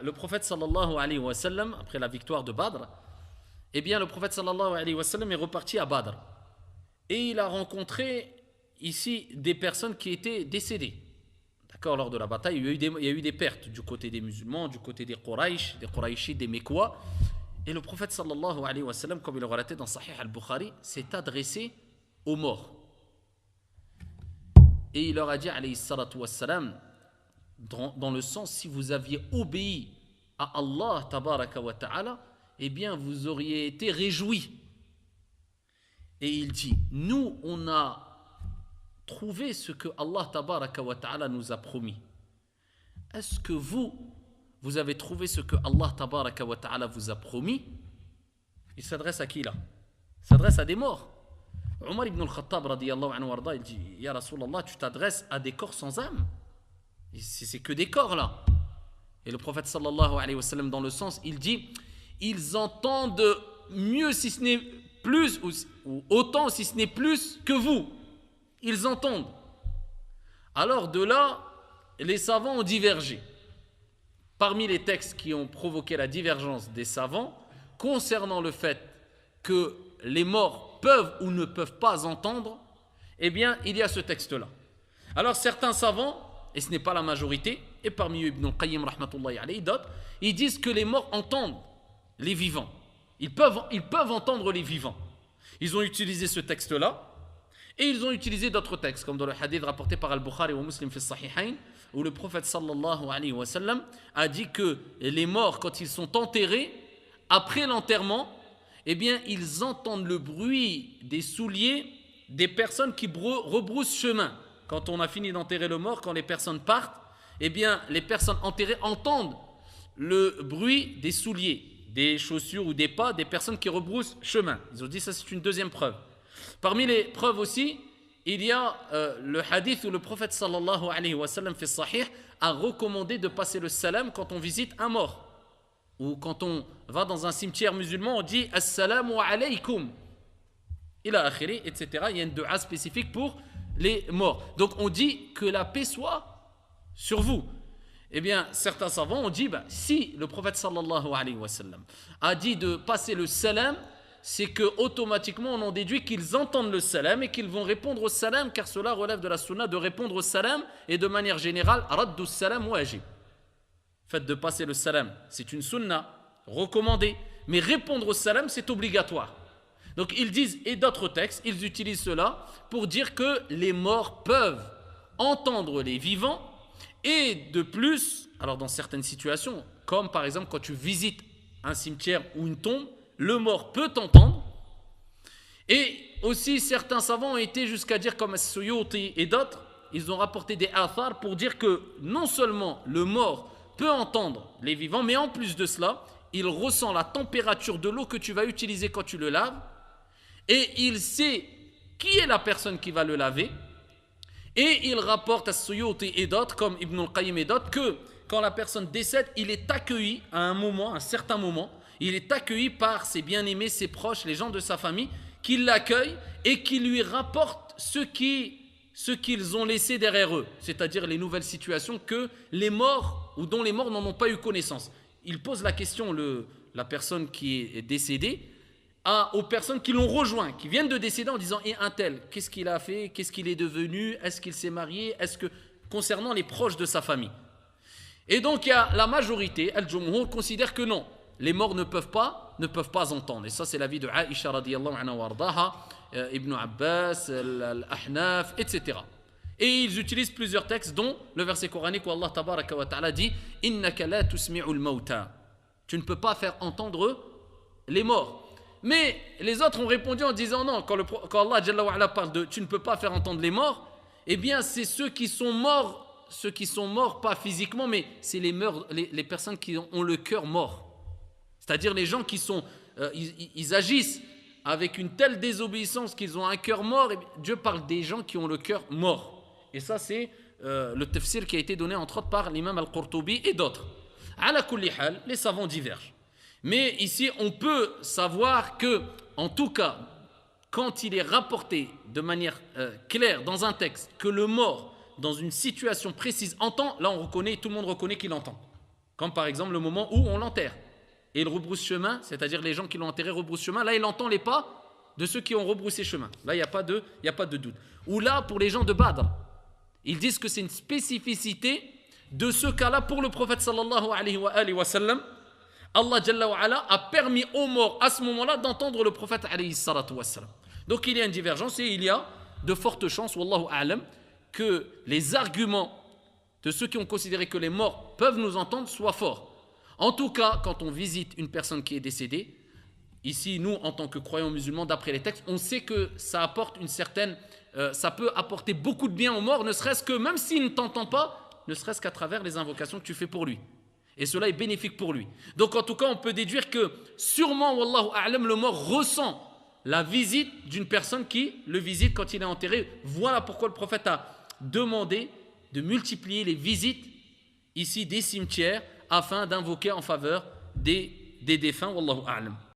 le prophète sallallahu alayhi wa sallam, après la victoire de Badr, eh bien le prophète sallallahu alayhi wa sallam est reparti à Badr. Et il a rencontré ici des personnes qui étaient décédées. D'accord, lors de la bataille, il y a eu des pertes du côté des musulmans, du côté des Quraïchites, des Mécois. Et le prophète sallallahu alayhi wa sallam, comme il le relatait dans Sahih al-Bukhari, s'est adressé aux morts. Et il leur a dit, alayhi salatu wassalam, dans le sens, si vous aviez obéi à Allah tabaraka wa ta'ala, eh bien vous auriez été réjouis. Et il dit, nous on a trouvé ce que Allah tabaraka wa ta'ala nous a promis. Est-ce que vous avez trouvé ce que Allah tabaraka wa ta'ala vous a promis? Il s'adresse à qui là? Il s'adresse à des morts. Omar ibn al-Khattab radiyallahu anhu warda, il dit, Ya Rasulallah, tu t'adresses à des corps sans âme. C'est que des corps là. Et le prophète sallallahu alayhi wa sallam, dans le sens, il dit, ils entendent mieux si ce n'est plus, ou autant si ce n'est plus que vous. Ils entendent. Alors de là, les savants ont divergé. Parmi les textes qui ont provoqué la divergence des savants, concernant le fait que les morts peuvent ou ne peuvent pas entendre, eh bien, il y a ce texte-là. Alors certains savants, et ce n'est pas la majorité, et parmi eux Ibn al-Qayyim rahmatullahi alayhi, d'autres, ils disent que les morts entendent les vivants. Ils peuvent entendre les vivants. Ils ont utilisé ce texte-là, et ils ont utilisé d'autres textes, comme dans le hadith rapporté par Al-Bukhari ou Muslim fi Sahihayn, où le prophète sallallahu alayhi wa sallam a dit que les morts, quand ils sont enterrés, après l'enterrement, eh bien, ils entendent le bruit des souliers des personnes qui rebroussent chemin. Quand on a fini d'enterrer le mort, quand les personnes partent, eh bien, les personnes enterrées entendent le bruit des souliers, des chaussures ou des pas des personnes qui rebroussent chemin. Ils ont dit ça, c'est une deuxième preuve. Parmi les preuves aussi, il y a le hadith où le prophète sallallahu alayhi wa sallam fi sahih a recommandé de passer le salam quand on visite un mort. Ou quand on va dans un cimetière musulman, on dit assalamu alaykum. Ila akhiri, etc. Il y a une dua spécifique pour les morts. Donc on dit que la paix soit sur vous. Eh bien, certains savants ont dit, si le prophète sallallahu alayhi wa sallam a dit de passer le salam, c'est que automatiquement on en déduit qu'ils entendent le salam et qu'ils vont répondre au salam, car cela relève de la sunna de répondre au salam, et de manière générale, raddu salam wajib. Fait de passer le salam, c'est une sunna recommandée, mais répondre au salam, c'est obligatoire. Donc ils disent, et d'autres textes, ils utilisent cela pour dire que les morts peuvent entendre les vivants, et de plus, alors dans certaines situations, comme par exemple quand tu visites un cimetière ou une tombe, le mort peut t'entendre. Et aussi certains savants ont été jusqu'à dire, comme As-Suyuti et d'autres, ils ont rapporté des athars pour dire que non seulement le mort peut entendre les vivants, mais en plus de cela, il ressent la température de l'eau que tu vas utiliser quand tu le laves, et il sait qui est la personne qui va le laver. Et il rapporte à Suyuti et d'autres, comme Ibn al-Qayyim et d'autres, que quand la personne décède, il est accueilli à un certain moment, il est accueilli par ses bien-aimés, ses proches, les gens de sa famille, qui l'accueillent et qui lui rapportent ce qu'ils ont laissé derrière eux, c'est-à-dire les nouvelles situations que les morts ou dont les morts n'en ont pas eu connaissance. Il pose la question, la personne qui est décédée, aux personnes qui l'ont rejoint, qui viennent de décéder, en disant, et un tel, qu'est-ce qu'il a fait, qu'est-ce qu'il est devenu, est-ce qu'il s'est marié, concernant les proches de sa famille. Et donc il y a la majorité, Al-Jumhur, considère que non, les morts ne peuvent pas entendre. Et ça, c'est l'avis de Aïcha radiyallahu anha wardaha, Ibn Abbas, Al-Ahnaf, etc. Et ils utilisent plusieurs textes, dont le verset coranique où Allah tabaraka wa ta'ala dit innaka la tusmi'ul mauta. Tu ne peux pas faire entendre les morts. Mais les autres ont répondu en disant non, quand Allah Jalla wa ala parle de tu ne peux pas faire entendre les morts, eh bien c'est ceux qui sont morts pas physiquement, mais c'est les personnes qui ont le cœur mort. C'est-à-dire les gens qui ils agissent avec une telle désobéissance qu'ils ont un cœur mort. Et Dieu parle des gens qui ont le cœur mort. Et ça, c'est le tafsir qui a été donné entre autres par l'imam Al-Qurtubi et d'autres. Ala kulli hal, les savants divergent. Mais ici, on peut savoir que, en tout cas, quand il est rapporté de manière claire dans un texte que le mort, dans une situation précise, entend, là tout le monde reconnaît qu'il entend. Comme par exemple le moment où on l'enterre. Et il rebrousse chemin, c'est-à-dire les gens qui l'ont enterré rebroussent chemin. Là, il entend les pas de ceux qui ont rebroussé chemin. Là, il n'y a pas de doute. Ou là, pour les gens de Badr, ils disent que c'est une spécificité de ce cas-là pour le prophète sallallahu alayhi wa sallam. Allah Jalla wa ala a permis aux morts à ce moment-là d'entendre le prophète alayhi salatu wa sallam. Donc il y a une divergence et il y a de fortes chances, wallahu a'lam, que les arguments de ceux qui ont considéré que les morts peuvent nous entendre soient forts. En tout cas, quand on visite une personne qui est décédée, ici, nous, en tant que croyants musulmans, d'après les textes, on sait que ça apporte une certaine... ça peut apporter beaucoup de bien aux morts, ne serait-ce que, même s'il ne t'entend pas, ne serait-ce qu'à travers les invocations que tu fais pour lui. Et cela est bénéfique pour lui. Donc, en tout cas, on peut déduire que, sûrement, wallahu a'lam, le mort ressent la visite d'une personne qui le visite quand il est enterré. Voilà pourquoi le prophète a demandé de multiplier les visites ici des cimetières afin d'invoquer en faveur des défunts. Wallahu a'lam.